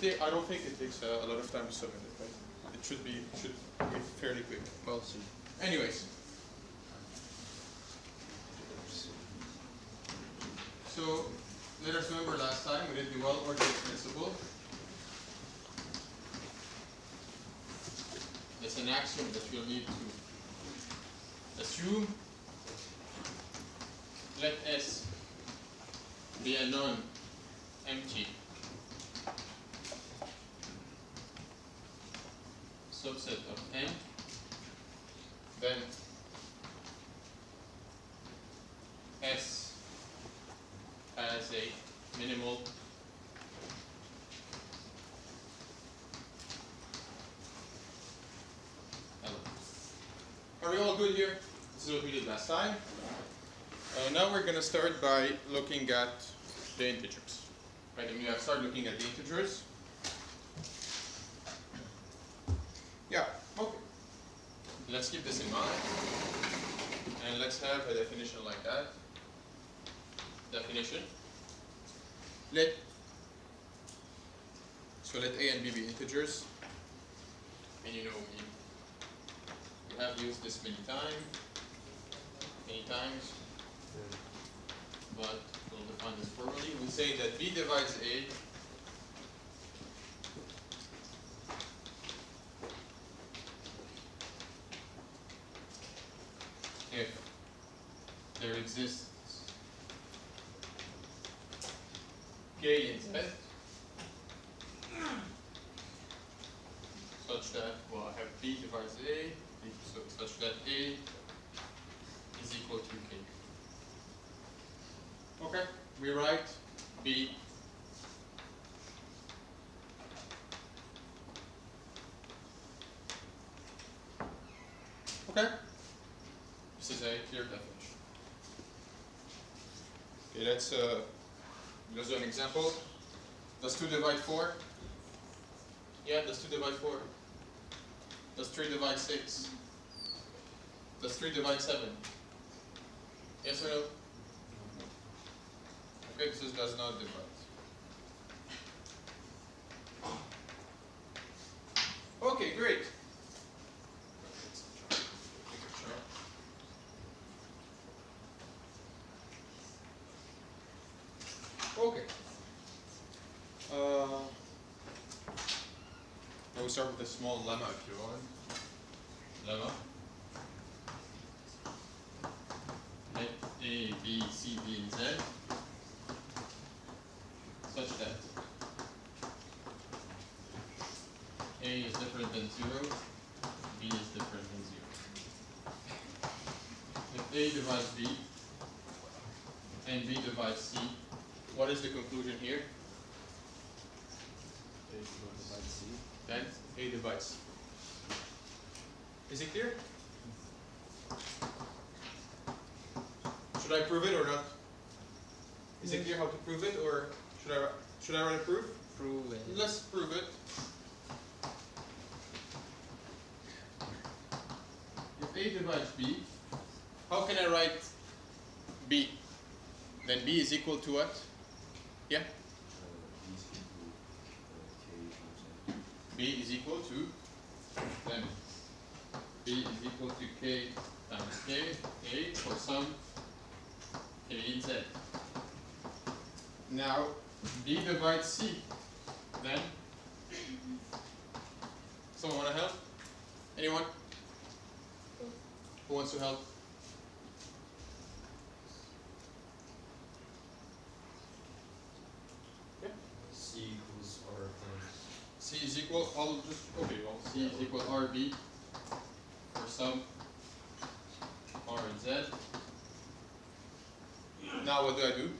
I don't think it takes a lot of time to submit it, right? It should be fairly quick. We'll see. Anyways. So let us remember last time we did the well-ordered principle. It's an axiom that you'll need to assume. Let S be a non-empty subset of N, then S has a minimal element. Are we all good here? This is what we did last time. Now we're going to start by looking at the integers. Right, and we have started looking at the integers. Yeah, okay. Let's keep this in mind. And let's have a definition like that. Definition. Let A and B be integers. And you know, we have used this many times. But we'll define this formally. We say that B divides A if there exists K in Z such that, well, I have B divides A, so such that A is equal to K. Okay, we write B okay. This is a clear definition. Okay, let's do an example. Does 2 divide 4? Yeah, does 2 divide 4? Does 3 divide 6? Does 3 divide 7? Yes or no? Okay, this does not divide. Okay, great. Okay. Now we start with a small lemma if you want. Lemma. Let A, B, C, D, and Z such that A is different than 0, B is different than 0. If A divides B and B divides C, what is the conclusion here? A divides C. Then A divides C. Is it clear? Should I prove it or not? Is it clear how to prove it, or should I write a proof? Prove it. Let's prove it. If A divides B, how can I write B? Then B is equal to what? Yeah? B is equal to, then B is equal to K times K, A for some K in Z. Now, B divides C, then, someone want to help? Anyone? Who wants to help? Yeah? C equals R times. C is equal, I'll just, okay, well, C is equal RB for some R and Z. Now what do?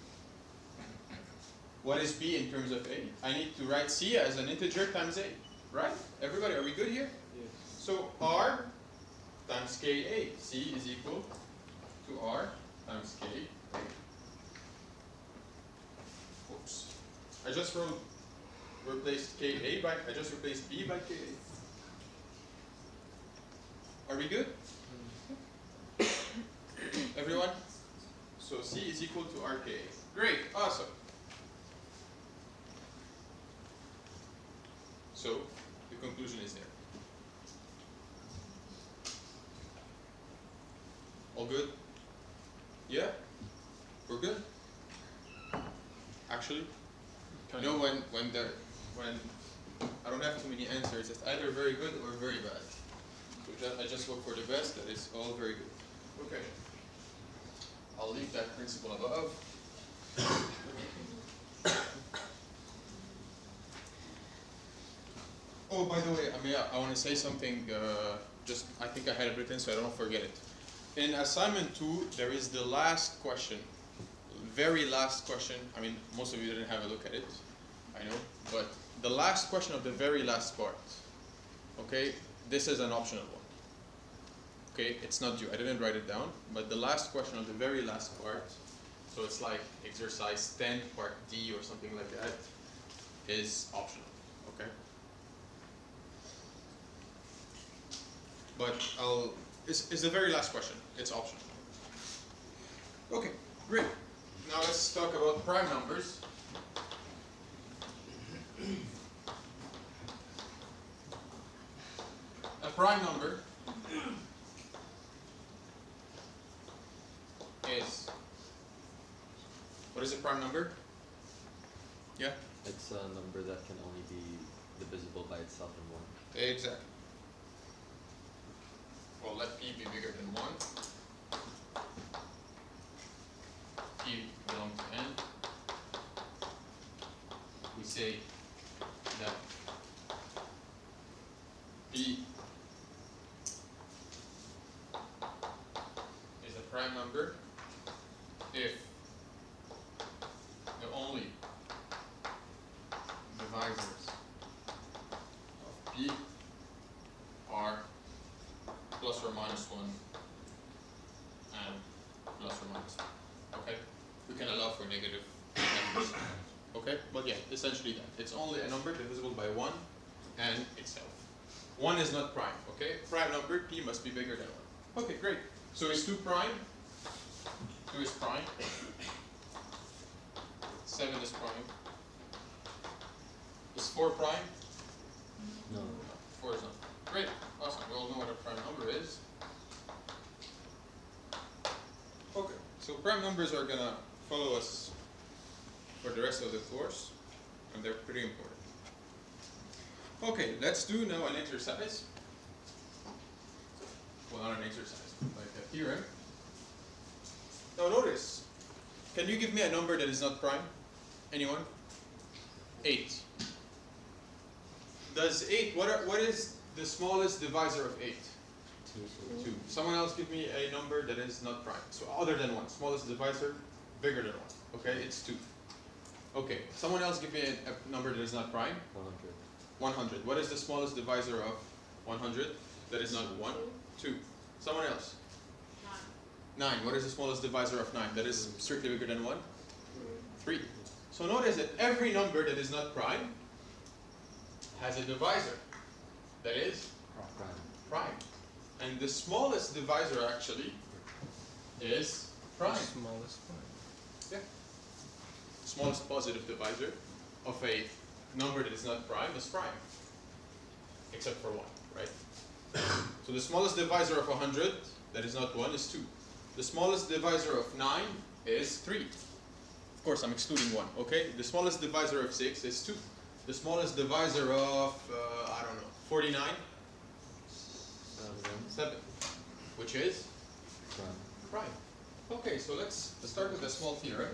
What is B in terms of A? I need to write C as an integer times A, right? Everybody, are we good here? Yes. So R times KA. C is equal to R times KA. Oops. I just replaced KA by, I just replaced B by KA. Are we good? Everyone? So C is equal to RKA. Great, awesome. So the conclusion is there. All good? Yeah? We're good? Actually, you know when I don't have too many answers, it's either very good or very bad. So I just hope for the best, that it's all very good. Okay. I'll leave that principle above. Oh, by the way, I want to say something, I think I had it written so I don't forget it. In assignment 2, there is the last question, very last question. I mean, most of you didn't have a look at it, I know, but the last question of the very last part, okay, this is an optional one. Okay, it's not due, I didn't write it down, but the last question of the very last part, so it's like exercise 10, part D or something like that, is optional, okay? But it's the very last question, it's optional. Okay, great. Now let's talk about prime numbers. A prime number is, what is a prime number? Yeah? It's a number that can only be divisible by itself in 1. Exactly. Well, let P be bigger than 1. P belongs to N. We say that P is a prime number if the only divisors of P are plus or minus 1 and plus or minus 1. Okay? We can allow for negative numbers. Okay? But yeah, essentially that. It's only a number divisible by 1 and itself. 1 is not prime, okay? Prime number, P must be bigger than 1. Okay, great. So is 2 prime? 2 is prime. 7 is prime. Is 4 prime? No. 4 is not. Great, awesome. We all know what a prime number is. Okay, so prime numbers are gonna follow us for the rest of the course, and they're pretty important. Okay, let's do now an exercise. Well, not an exercise, like a theorem. Now notice, can you give me a number that is not prime? Anyone? 8. Does 8, what is the smallest divisor of 8? 2. Someone else give me a number that is not prime. So other than 1. Smallest divisor, bigger than 1. Okay, it's 2. Okay, someone else give me a number that is not prime. 100. 100. What is the smallest divisor of 100? That is not 1. 2. Someone else. 9. What is the smallest divisor of 9? That is strictly bigger than 1? 3. So notice that every number that is not prime has a divisor that is prime. And the smallest divisor actually is prime. Smallest prime. Yeah. Smallest positive divisor of a number that is not prime is prime. Except for 1, right? So the smallest divisor of 100 that is not 1 is 2. The smallest divisor of 9 is 3. Of course, I'm excluding 1, okay? The smallest divisor of 6 is 2. The smallest divisor of, 49? 7. Which is? Prime. Okay, so let's start with a small theorem.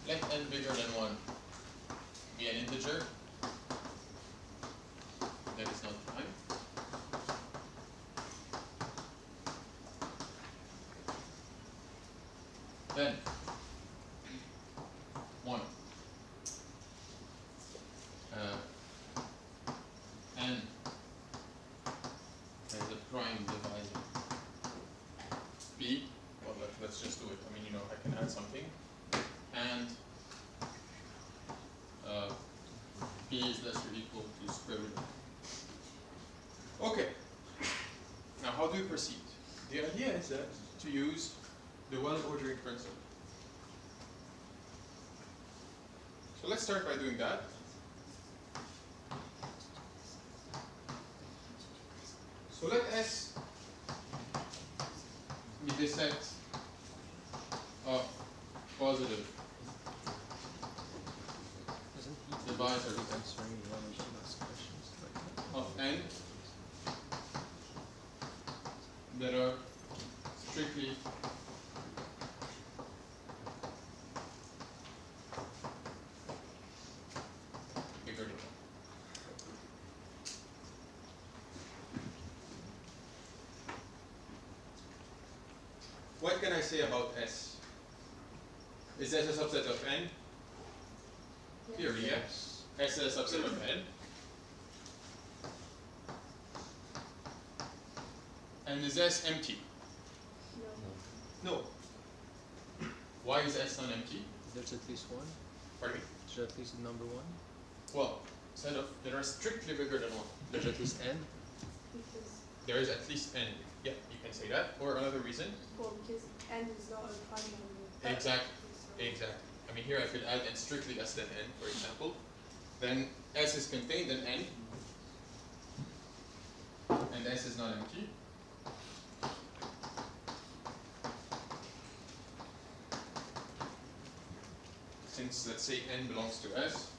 Let n bigger than 1 be an integer that is not prime. Then 1 n has a prime divisor b. Well, let's just do it. I mean, I can add something. And p is less or equal to square root. Okay. Now, how do we proceed? The idea is that to use the well-ordering principle. So let's start by doing that. So let S be the set of positive divisors of n that are strictly bigger than 1. What can I say about S? Is S a subset of n? Clearly, yes. S is a subset of n. And is S empty? No. Why is S not empty? There's at least one. Pardon me? There's at least a number one. Well, instead of that are strictly bigger than 1. There's at least n. There is at least n. Yeah, you can say that. Or another reason. Well, because n is not a prime number. Exactly. Exactly. I mean, here I could add n strictly less than n, for example. Then S is contained in n. And S is not empty. Since, let's say, n belongs to S.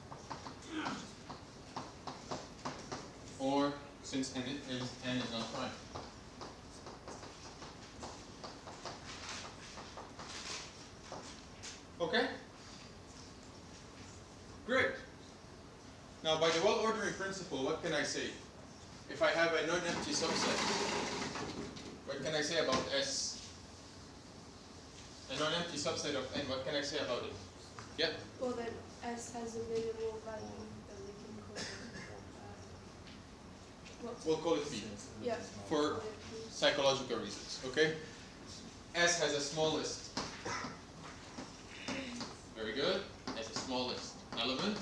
Or since n is not prime. Okay? Great. Now, by the well-ordering principle, what can I say? If I have a non-empty subset, what can I say about S? A non-empty subset of n, what can I say about it? Yeah? Well, then S has a minimal value that we can call it. We'll call it B. Yeah. For psychological reasons, okay? S has a smallest. Very good. Has a smallest element.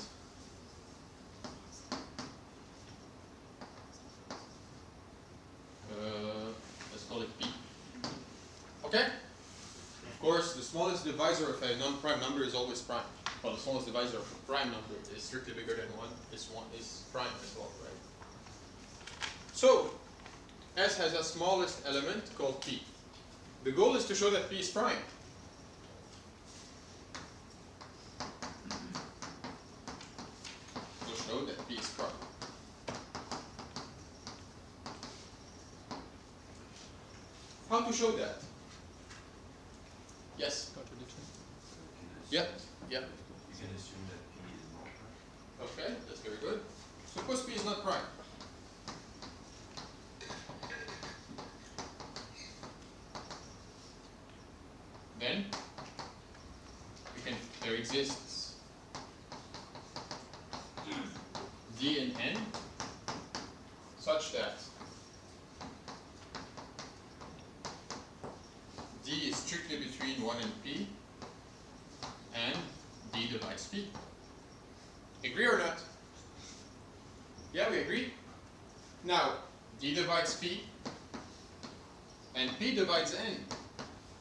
Let's call it B. Okay? Of course, the smallest divisor of a non-prime number is always prime. Well, the smallest divisor of a prime number is strictly bigger than 1. This one is prime as well, right? So, S has a smallest element called P. The goal is to show that P is prime. To show that P is prime. How to show that? Yes? Contradiction. Yeah? Yeah. You can assume that P is not prime. Okay, that's very good. Suppose P is not prime. Then there exists D in n such that D is strictly between 1 and P and D divides P. Agree or not? Yeah, we agree. Now, D divides P and P divides n.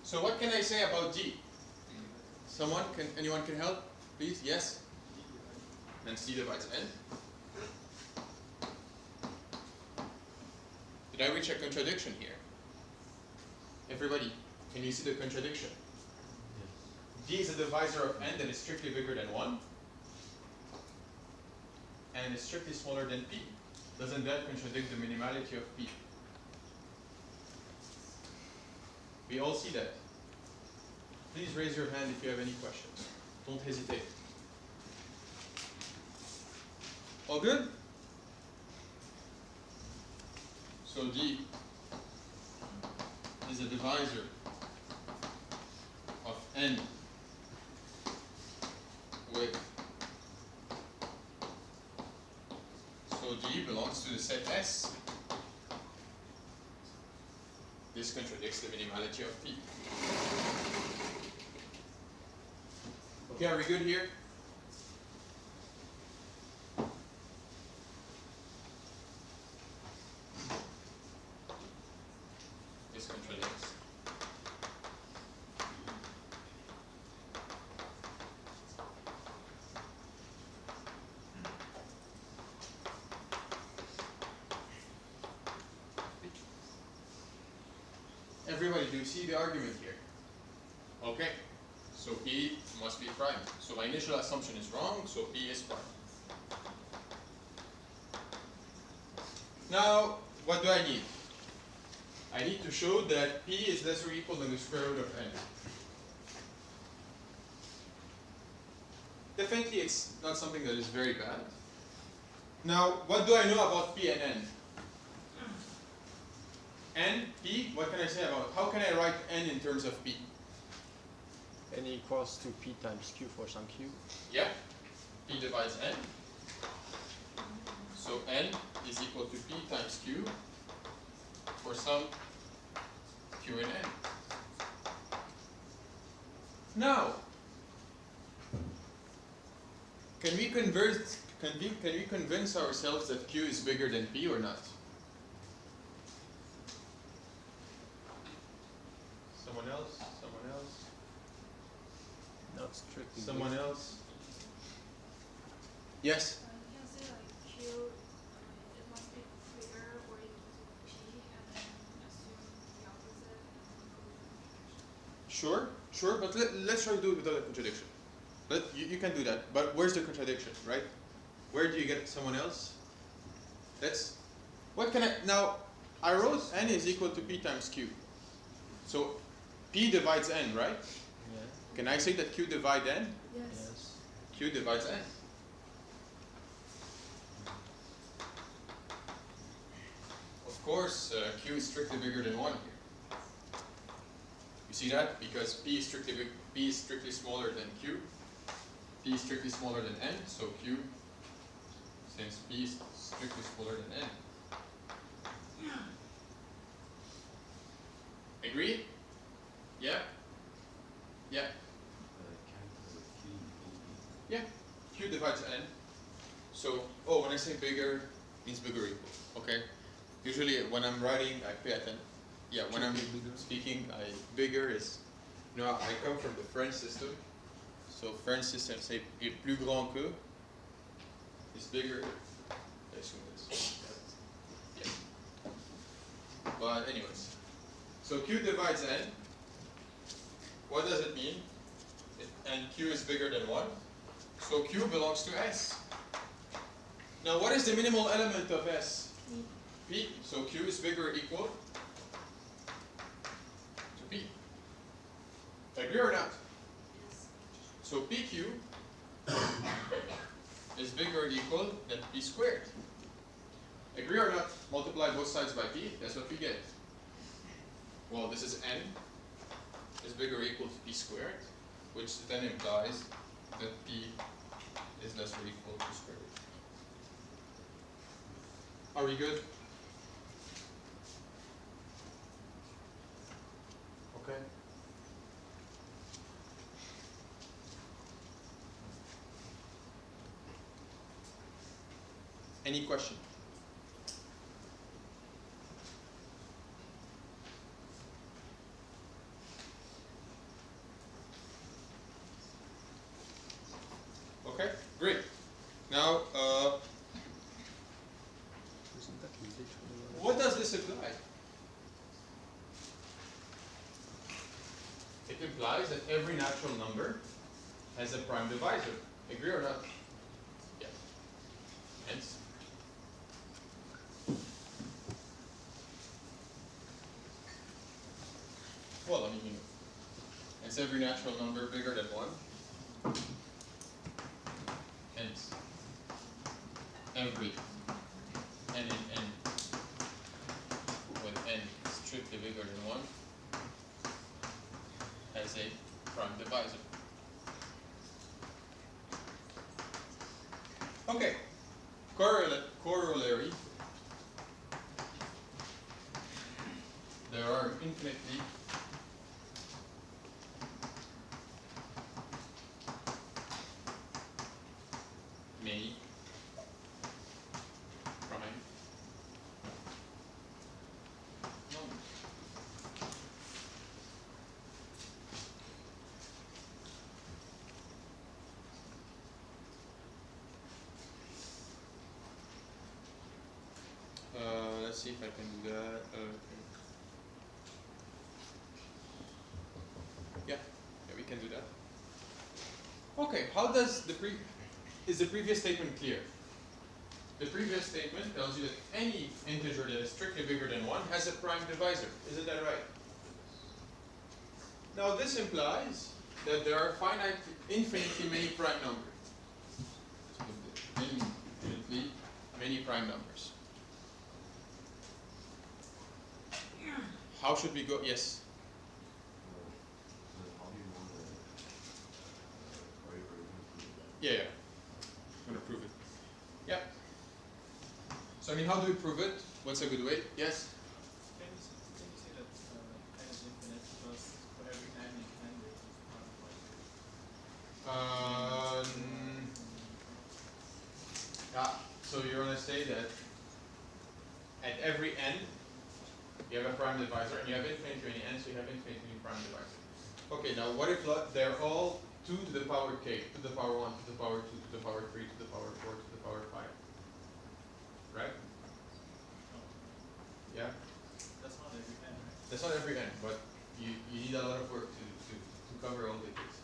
So what can I say about D? Anyone can help? Please, yes? And C divides n. Did I reach a contradiction here? Everybody, can you see the contradiction? D is a divisor of n that is strictly bigger than 1 and is strictly smaller than P. Doesn't that contradict the minimality of P? We all see that. Please raise your hand if you have any questions. Don't hesitate. All good? So D is a divisor of n with, so D belongs to the set S. This contradicts the minimality of P. Okay, are we good here? This contradicts. everybody, do you see the argument here? Okay, so P must be prime. So my initial assumption is wrong, so P is prime. Now, what do I need? I need to show that P is less or equal than the square root of n. Definitely it's not something that is very bad. Now, what do I know about P and n? N, P, what can I say about it? How can I write n in terms of P? N equals to P times Q for some Q. Yeah, P divides n. So n is equal to P times Q for some Q and n. Now, can we convince ourselves that Q is bigger than P or not? Someone else? Someone else? Not strictly. Someone else? Yes? You can say like Q, it must be bigger or equal to P, and then assume the opposite. Sure, sure, but let's try to do it without a contradiction. You can do that, but where's the contradiction, right? Where do you get someone else? What can now, I wrote n is equal to P times Q. So P divides n, right? Yeah. Can I say that Q divides n? Yes. Yes. Q divides n. Of course, Q is strictly bigger than 1 here. You see that? Because P is strictly smaller than Q. P is strictly smaller than n, so Q, since P is strictly smaller than n. Agree? Yeah? Yeah? Yeah. Q divides n. So, when I say bigger, means bigger or equal. Okay? Usually when I'm writing, I pay attention. Yeah, when I'm speaking, bigger is, I come from the French system. So French system say est plus grand que is bigger. I assume this. Yeah. But anyways, so Q divides n. What does it mean? And Q is bigger than 1. So Q belongs to S. Now what is the minimal element of S? P. So Q is bigger or equal to P. Agree or not? Yes. So PQ is bigger or equal than P squared. Agree or not? Multiply both sides by P, that's what we get. Well, this is N is bigger or equal to P squared, which then implies that P is less or equal to square root. Are we good? Okay. Any question? Okay, great. Now, Isn't that literally what does this imply? It implies that every natural number has a prime divisor. Agree or not? Yeah. Hence. Well, hence every natural number bigger than 1. Hence, every n in n with n strictly bigger than 1 has a prime divisor. Okay, corollary. There are infinitely many prime numbers. Let's see if I can do that. Yeah, we can do that. Okay, how does is the previous statement clear? The previous statement tells you that any integer that is strictly bigger than 1 has a prime divisor. Isn't that right? Now this implies that there are infinitely many prime numbers. Infinitely many prime numbers. How should we go? Yes? How do you know the are you going to prove that? Yeah. I'm going to prove it. Yeah. So I mean, how do we prove it? What's a good way? Yes? Can you say that n is infinite because for every n in n there is a prime Yeah. So you're going to say that at every n, you have a prime divisor, and you have infinitely many n, so you have infinitely many prime divisors. Okay, now what if they're all 2 to the power k, to the power 1, to the power 2, to the power 3, to the power 4, to the power 5? Right? Yeah? That's not every n, right? That's not every n, but you need a lot of work to cover all the cases.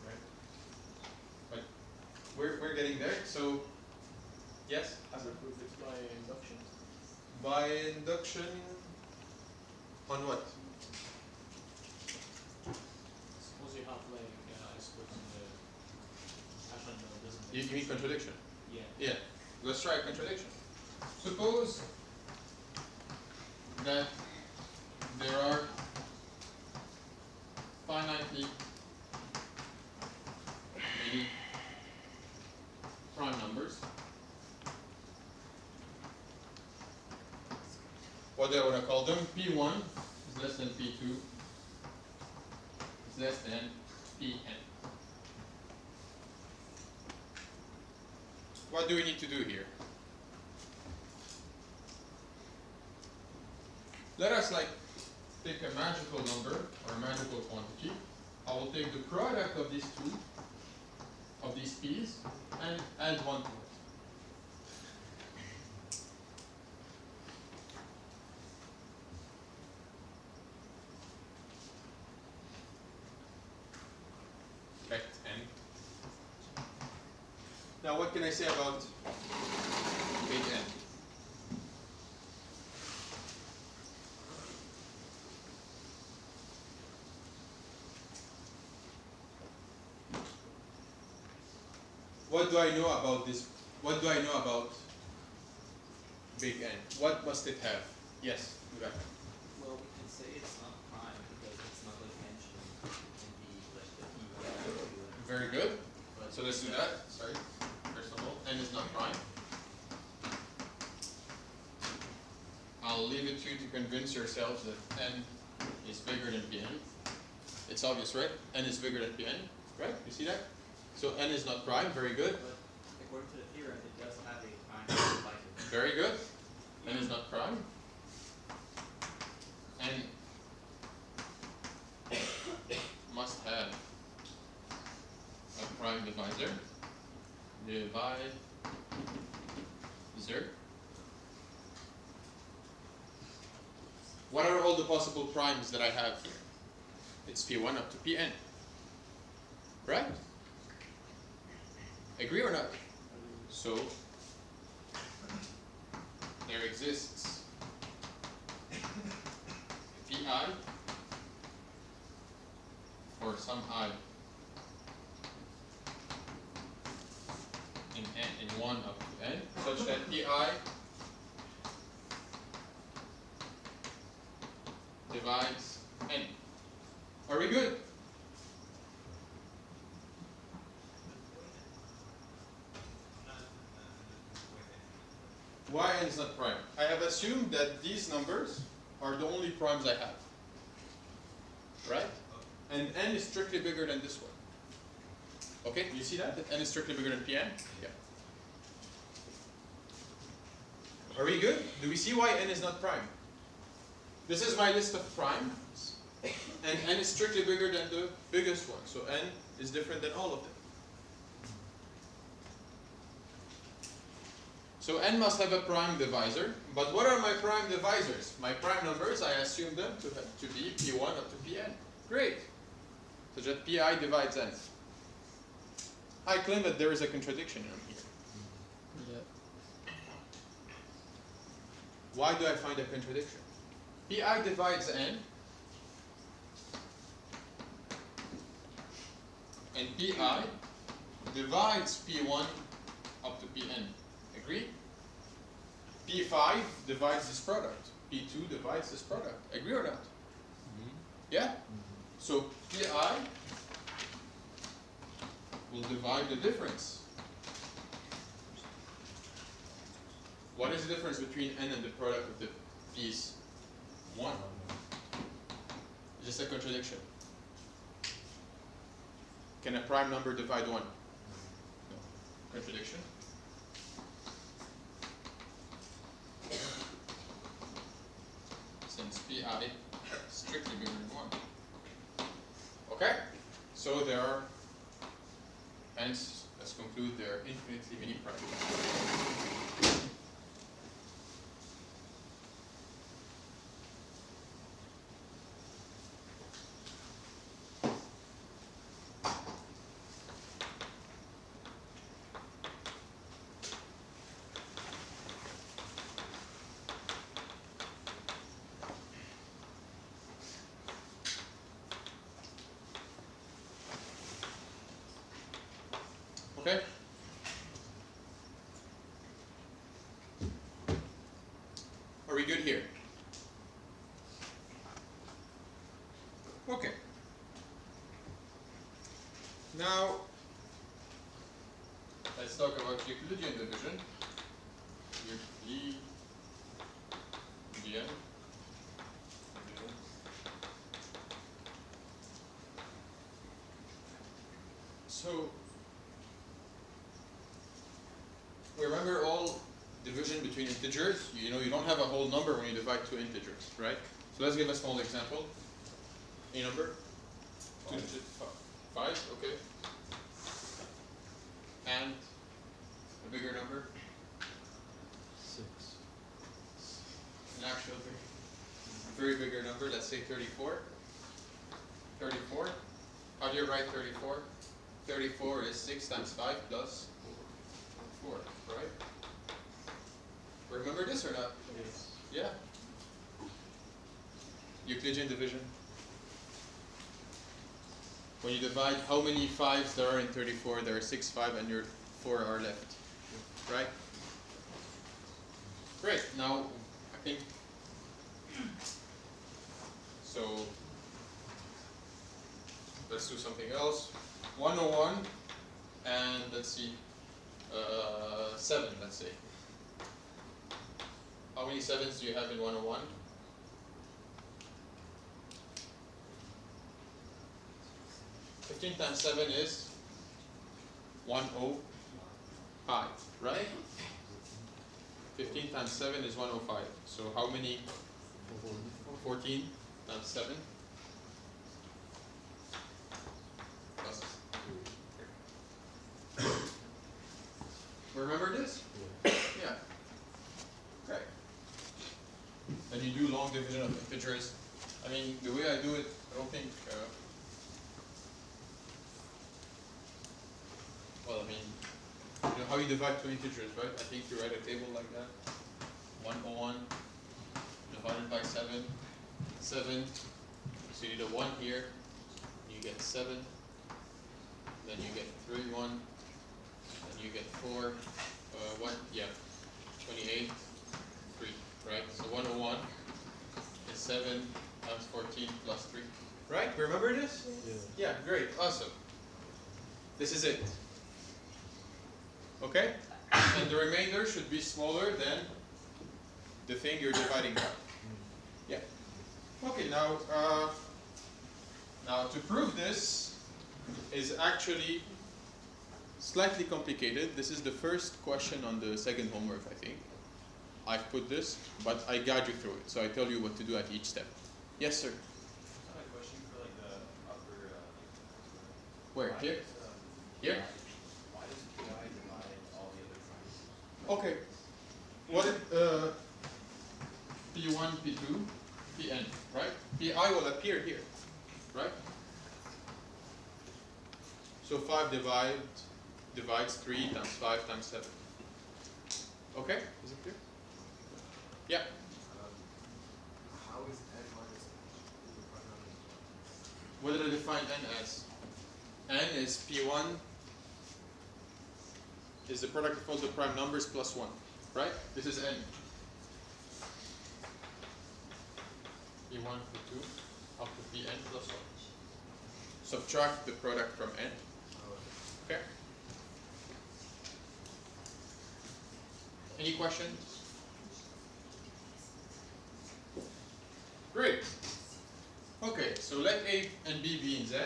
Right? But we're getting there, so yes? As a proof it's by induction. By induction on what? Suppose you have like I suppose in the actually no it doesn't You mean contradiction? yeah. Yeah. Let's try a contradiction. Suppose that there are finitely many prime numbers. What do I want to call them? P1 is less than P2 is less than Pn. What do we need to do here? Let us take a magical number or a magical quantity. I will take the product of these two, of these p's, and add 1 to it. Let n. Now what can I say about big N? What do I know about this? What do I know about big N? What must it have? Yes, Murat. Well, we can say it's not prime because it's not like mentioned in the like the P1. Very good. But So let's do that. Sorry. First of all, N is not prime. I'll leave it to you to convince yourselves that N is bigger than Pn. It's obvious, right? N is bigger than Pn, right? You see that? So N is not prime. Very good. But according to the theorem, it does have a prime divisor. Very good. N is not prime. N must have a prime divisor. Divisor. What are all the possible primes that I have? It's P1 up to Pn. Right? Agree or not? So, there exists Pi for some I in n in 1 up to n, such that Pi divides n. Are we good? Why n is not prime? I have assumed that these numbers are the only primes I have. Right? And n is strictly bigger than this one. Okay, you see that? That n is strictly bigger than Pn? Yeah. Are we good? Do we see why n is not prime? This is my list of primes, and n is strictly bigger than the biggest one, so n is different than all of them. So n must have a prime divisor, but what are my prime divisors? My prime numbers, I assume them to be P1 up to Pn. Great. such that pi divides n. I claim that there is a contradiction in here. Yeah. Why do I find a contradiction? Pi divides n, and pi divides p1 up to pn. Agree? P5 divides this product. P2 divides this product. Agree or not? Yeah? So pi will divide the difference. What is the difference between n and the product of the p's? 1. It's just a contradiction. Can a prime number divide 1? No. Contradiction. Since pi is strictly bigger than 1. Okay? So there are, hence, let's conclude there are infinitely many primes. Okay? Are we good here? Okay. Now, let's talk about Euclidean division. Euclidean division. So, remember all division between integers? You know, you don't have a whole number when you divide two integers, right? So let's give a small example. A number? 2 digit 5, okay. And a bigger number? 6. An actual very bigger number, let's say 34. 34. How do you write 34? 34 is 6 times 5 plus 4, right? Remember this or not? Yes. Yeah. Euclidean division. When you divide how many 5s there are in 34, there are 6 5 and your 4 are left. Right? Great. Now, I think, so, let's do something else. 101 and let's see, 7, let's say. How many 7s do you have in 101? 15 times 7 is 105, right? 15 times 7 is 105. So how many? 14 times 7? Plus. Remember this? Yeah. Okay. Then you do long division of integers. I mean, the way I do it, I don't think. Well, I mean, you know how you divide two integers, right? I think you write a table like that. 101 divided by 7. 7. So you need a 1 here. You get 7. Then you get 3, 1. Then you get 4. 1. Yeah. 28. 3. Right? So 101 is 7 times 14 plus 3. Right? Remember this? Yeah. Yeah, great. Awesome. This is it. Okay? And the remainder should be smaller than the thing you're dividing by. Yeah. Okay, now to prove this is actually slightly complicated. This is the first question on the second homework, I think. I've put this, but I guide you through it. So I tell you what to do at each step. Yes, sir? I have a question for like the upper. Where? Here? Here? Why does pi divide all the other primes? Okay. What P1, P2, Pn, right? Pi will appear here, right? So 5 divides 3 times 5 times 7. Okay? Is it clear? Yeah. How is n minus the prime number? What did I define n as? N is P1 is the product of all the prime numbers plus 1. Right? This is n. P1, P2, up to Pn plus 1. Subtract the product from n. Okay? Any questions? Great. Okay, so let A and B be in Z.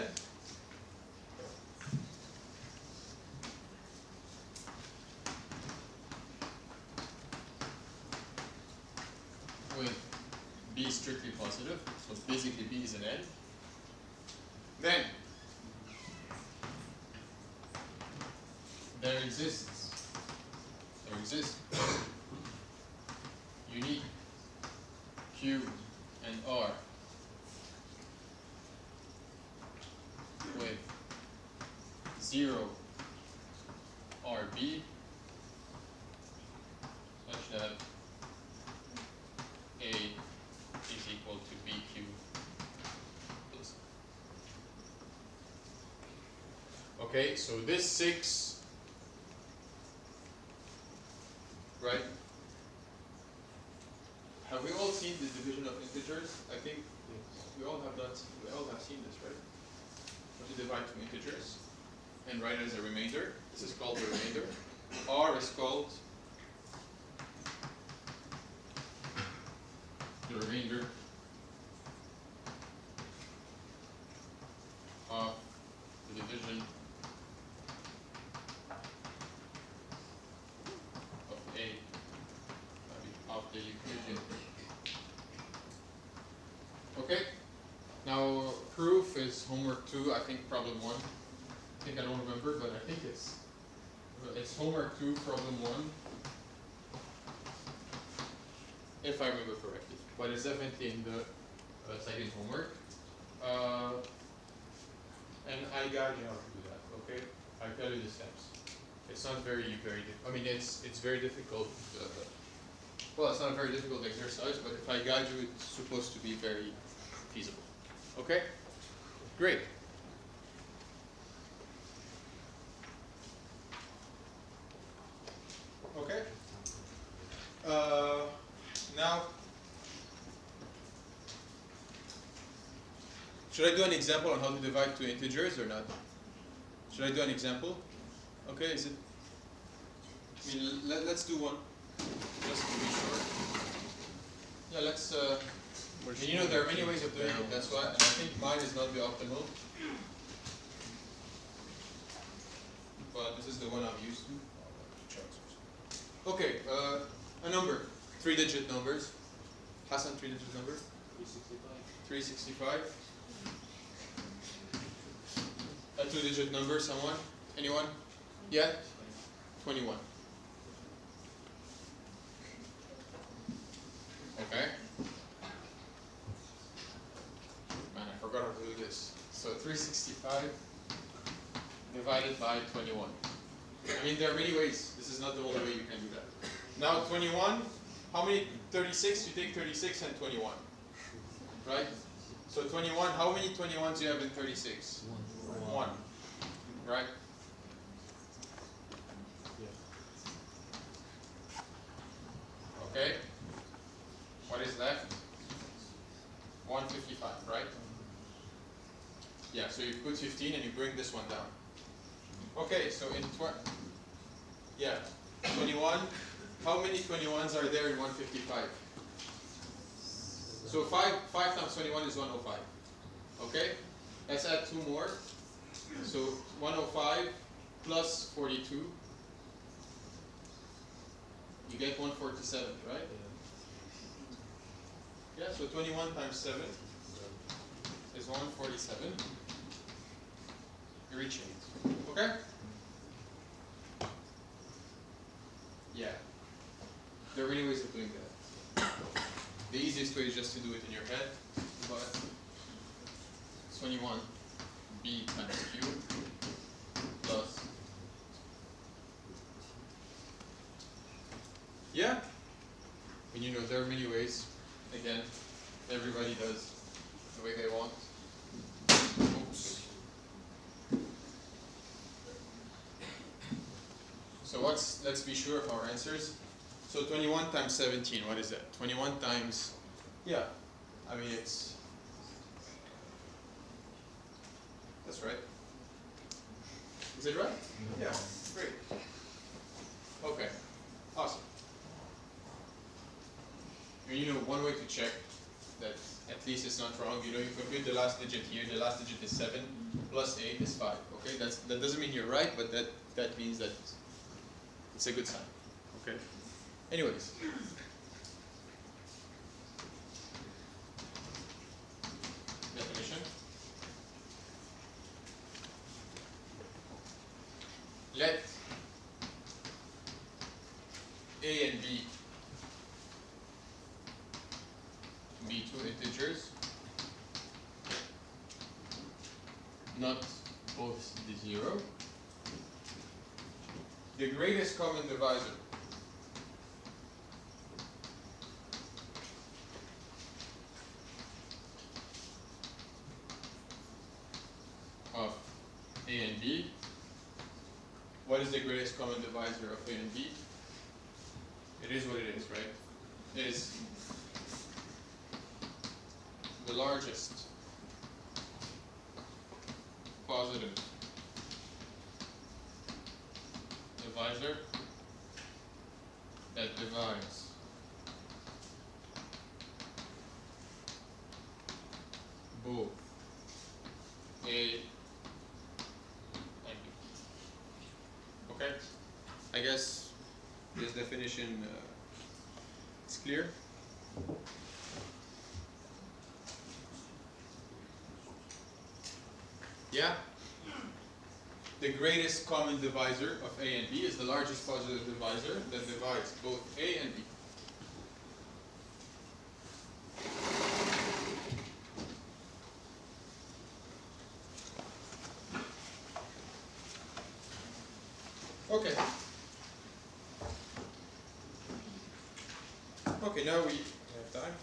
With B strictly positive, so basically B is an N. Then there exists unique Q and R with 0 RB such that A is equal to BQ plus. Okay, so this 6, right? Have we all seen the division of integers? I think we all have seen this, right? When you divide two integers and write it as a remainder, this is called the remainder. R is called the remainder of the division of A, of the Euclidean. Okay, now proof is homework 2, I think problem 1. I think I don't remember, but I think it's homework 2, problem 1. If I remember correctly, but it's definitely in the second homework. And I guide you how to do that, okay? I tell you the steps. It's not very difficult. I mean, it's very difficult. Well, it's not a very difficult exercise, but if I guide you, it's supposed to be very feasible. Okay? Great. Okay. Now, should I do an example on how to divide two integers or not? Should I do an example? Okay, is it? I mean, let's do one, just to be sure. Yeah, let's. And you know, there are many ways of doing it. That's why, and I think mine is not the optimal. But this is the one I'm used to. Okay, a number, 3-digit numbers. Hassan, 3-digit number? 365. 365. A 2-digit number, someone? Anyone? Yeah? 21. Okay. Man, I forgot how to do this. So 365 divided by 21. I mean, there are many ways. This is not the only way you can do that. Now 21, how many? 36, you take 36 and 21. Right? So 21, how many 21s do you have in 36? One. Right? Okay. What is left? 155, right? Yeah, so you put 15 and you bring this one down. Okay, so in 21, how many 21s are there in 155? So 5 times 21 is 105. Okay? Let's add 2 more. So 105 plus 42. You get 147, right? Yeah, so 21 times 7 is 147. You're reaching it. Okay? Yeah. There are many ways of doing that. The easiest way is just to do it in your head, but 21 b times q Yeah. And you know, there are many ways. Again, everybody does the way they want. Oops. So let's be sure of our answers. So 21 times 17, what is that? 21 times, yeah, I mean that's right. Is it right? Yeah, great. Okay, awesome. And you know, one way to check that at least it's not wrong, you know, you compute the last digit here, the last digit is 7, plus 8 is 5, okay? That doesn't mean you're right, but that means that it's a good sign, okay? Anyways. Definition. Let A and B be two integers, not both the 0. The greatest common divisor of A and B. What is the greatest common divisor of A and B? It is what it is, right? It is the largest positive divisor that divides both A and B. Okay? I guess this definition is clear. Yeah? The greatest common divisor of A and B is the largest positive divisor that divides both A and B. Okay. Okay, now we have time.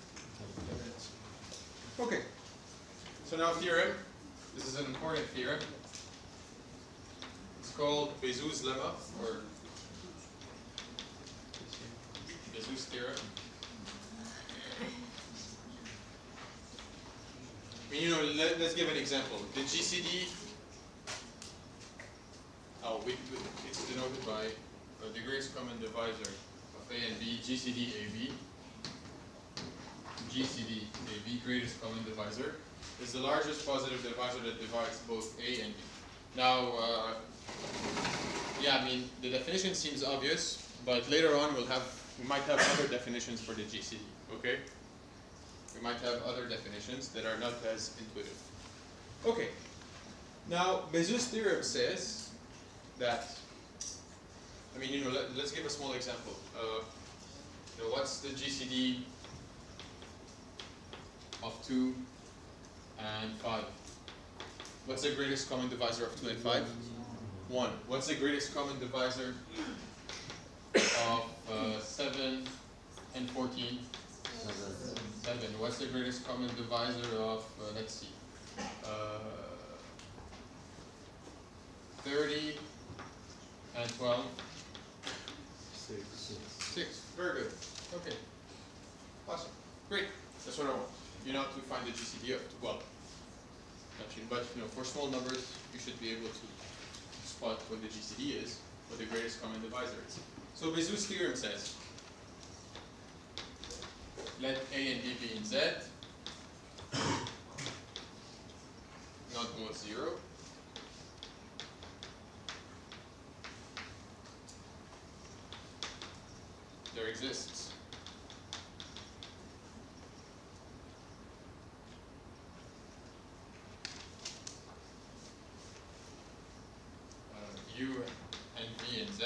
10 minutes. Okay. So now theorem. This is an important theorem. It's called Bezout's lemma, or Bezout's theorem. I mean, you know, let's give an example. The GCD, it's denoted by the greatest common divisor of A and B, GCD AB. GCD AB, greatest common divisor, is the largest positive divisor that divides both A and B. Now, yeah, I mean, the definition seems obvious, but later on we might have other definitions for the GCD, okay? We might have other definitions that are not as intuitive. Okay, now Bezout's theorem says that, I mean, you know, let's give a small example. You know, what's the GCD of 2 and 5? What's the greatest common divisor of 2 and 5? 1. What's the greatest common divisor of 7 and 14? 7. What's the greatest common divisor of, let's see, 30 and 12? 6. Very good. Okay. Awesome. Great. That's what I want. You know, to find the GCD of, well, actually, but you know, for small numbers, you should be able to spot what the GCD is, what the greatest common divisor is. So Bezout's theorem says, let A and B be in Z, not both 0. There exists U and V and Z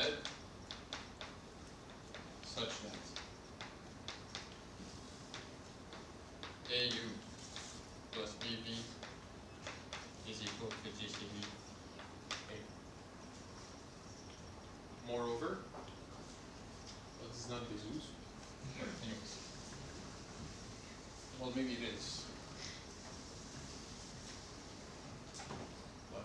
such that AU plus BV is equal to GCD A. Moreover, is not Bezout. But anyways. Well, maybe it is. What?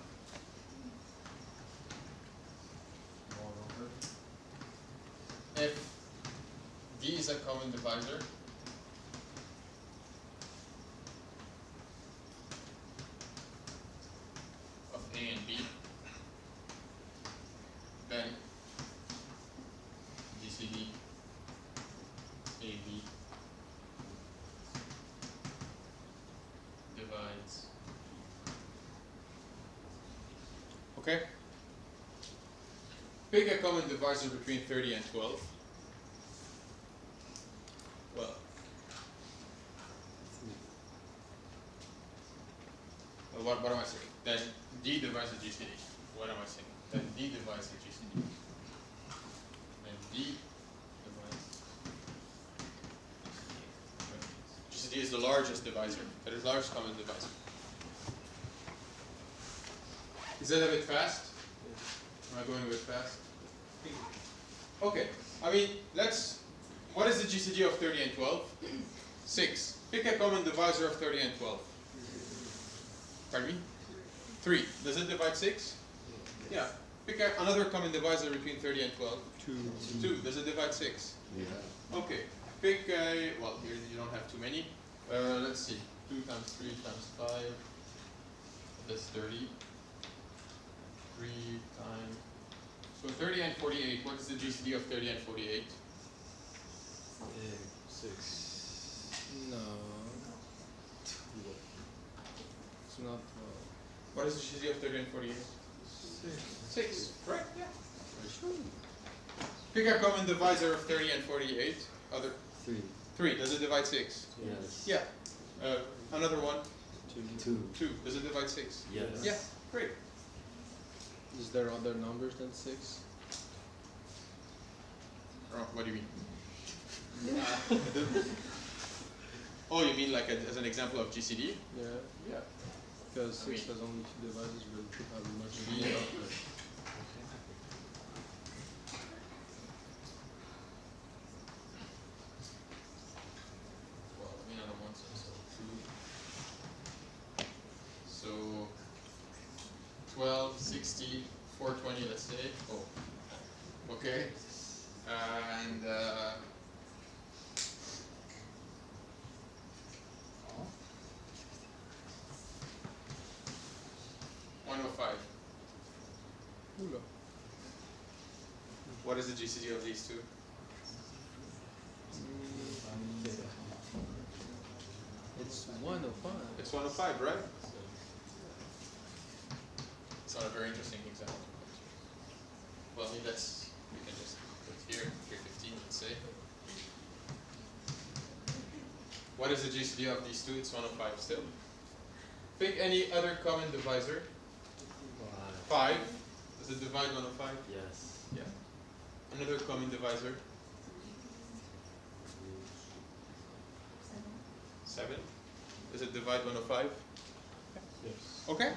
If D is a common divisor, of A and B, then Gcd AB divides. Okay? Pick a common divisor between 30 and 12. Well, what am I saying? Then D divides the GCD. What am I saying? Then D divides the GCD. Then D divides GCD. GCD is the largest divisor. That is the largest common divisor. Is that a bit fast? Am I going a bit fast? Okay. I mean, what is the GCD of 30 and 12? 6. Pick a common divisor of 30 and 12. Pardon me? 3. Does it divide 6? Yeah. Pick another common divisor between 30 and 12. 2. Does it divide 6? Yeah. Okay. Pick a, well, here you don't have too many. Let's see. 2 times 3 times 5. That's 30. 3 times. So 30 and 48. What is the GCD of 30 and 48? 6. No. It's not. What is the GCD of 30 and 48? 6. Correct? Yeah. Pick a common divisor of 30 and 48. Other 3. 3. Does it divide 6? Yes. Yeah. Another one. 2. 2. Does it divide 6? Yes. Yeah. Great. Is there other numbers than 6? Oh, what do you mean? Oh, you mean like as an example of GCD? Yeah. Yeah. Because I 6 mean- has only 2 divisors, but it could have much Yeah. more. Well, I mean, I don't want some, so 2. So 12, 60, 420, let's say. Oh. Okay. And 105. Oula. What is the GCD of these two? It's 105. It's 105, right? It's not a very interesting example. Well, I mean, we can just put here, 315, let's say. What is the GCD of these two? It's 105 still. Pick any other common divisor. 5. Does it divide 105? Yes. Yeah. Another common divisor. 7. Does it divide 105? Yes. Okay.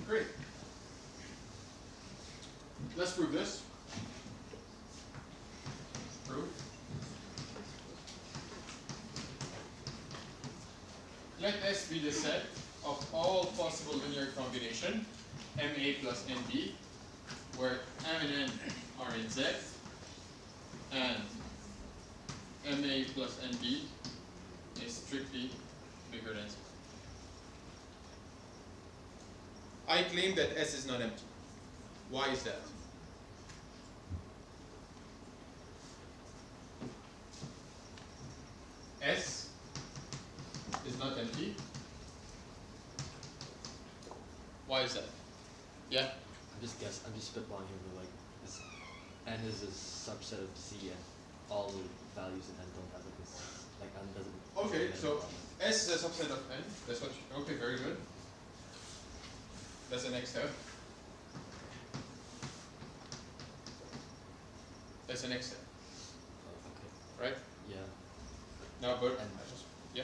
Great. Let's prove this. Prove. Let S be the set of all possible linear combination, MA plus NB, where M and N are in Z, and MA plus NB is strictly bigger than Z. I claim that S is not empty. Why is that? S is not empty. Why is that? Yeah? I'm just spitballing here, but like, this N is a subset of Z, and all the values in N don't have like this, like N doesn't. Okay, so S is a subset of N. That's what you, okay, very good. That's the next step. That's the next step, Okay. right? Yeah. Now, but And yeah,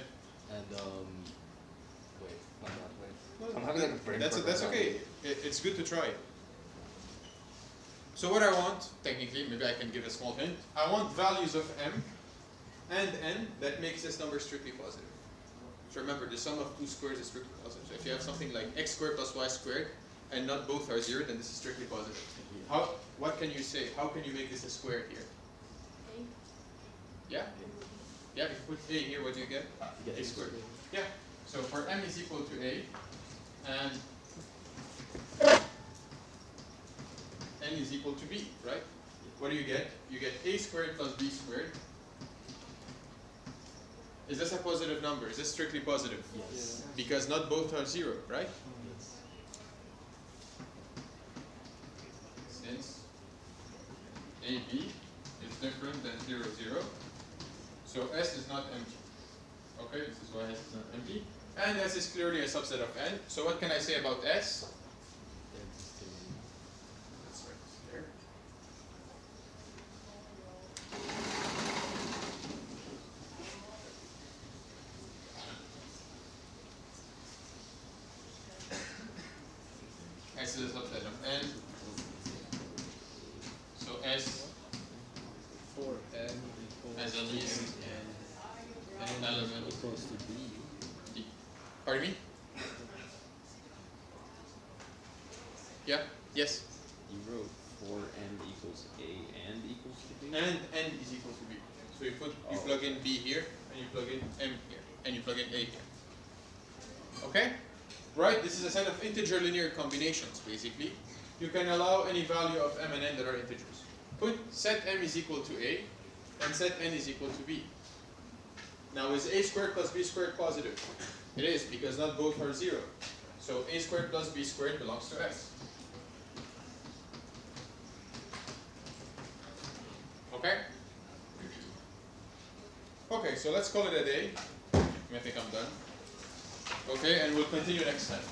and wait, why not wait? Well, I'm having like a brain that's fart that's right now. okay. It's good to try. So what I want, technically, maybe I can give a small hint. I want values of m and n that makes this number strictly positive. So remember, the sum of two squares is strictly positive. So if you have something like x squared plus y squared, and not both are 0, then this is strictly positive. What can you say? How can you make this a square here? Yeah? Yeah, if you put a here, what do you get? You get A squared. Yeah. So for m is equal to a, and n is equal to b, right? What do you get? You get a squared plus b squared. Is this a positive number? Is this strictly positive? Yes. Because not both are 0, right? Yes. Since AB is different than 0, 0. So S is not empty. Okay, this is why S is not empty. And S is clearly a subset of N. So what can I say about S? That's right there. S is a subset of N. So S For n equals has at least an element equals to b. D. Pardon me? Yeah? Yes? You wrote for n equals a and equals to b? And N is equal to B. So you plug in B here, and you plug in M here, and you plug in A here. Okay? Right? This is a set of integer linear combinations, basically. You can allow any value of M and N that are integers. Put set M is equal to A, and set N is equal to B. Now is A squared plus B squared positive? It is, because not both are 0. So A squared plus B squared belongs to S. Okay? Okay, so let's call it a day. I think I'm done. Okay, and we'll continue next time.